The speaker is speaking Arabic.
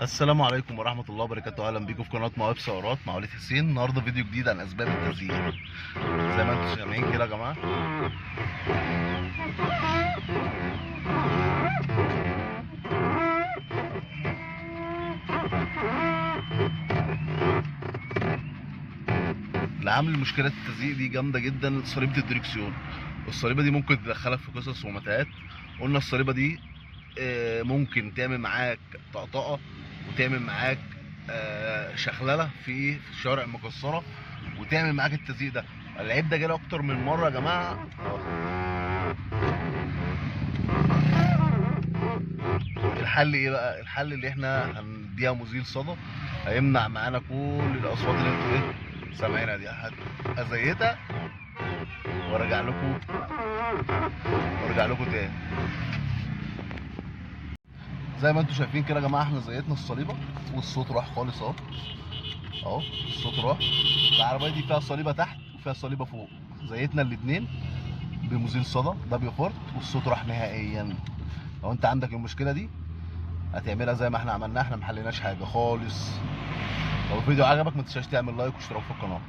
السلام عليكم ورحمة الله وبركاته. أهلا بيكم في قناة مواهب سيارات مع وليد حسين. النهاردة فيديو جديد عن أسباب التزيين. زي ما انتم سامعين كده يا جماعة، اللي عامل مشكلة التزييق دي جامدة جدا صليبة الدركسيون. والصليبة دي ممكن تدخلك في قصص ومتاهات. قلنا الصليبة دي ممكن تعمل معاك طقطقة، وتعمل معاك شخللة في الشوارع المكسرة، وتعمل معاك التزييق ده. العيب ده جالي اكتر من مرة يا جماعة. الحل ايه بقى؟ الحل اللي احنا هنديها مزيل صدى هيمنع معانا كل الاصوات اللي انتوا سامعينها دي. هزيتها وارجع لكم تاني. زي ما انتوا شايفين كده يا جماعه، احنا زيتنا الصليبه والصوت راح خالص اهو الصوت راح. العربيه دي فيها صليبه تحت وفيها صليبه فوق، زيتنا الاثنين بمزيل صدى دبليو فورت والصوت راح نهائيا. لو انت عندك المشكله دي هتعملها زي ما احنا عملناها، احنا محليناش حاجه خالص. لو الفيديو عجبك ما تنساش تعمل لايك واشتراك في القناه.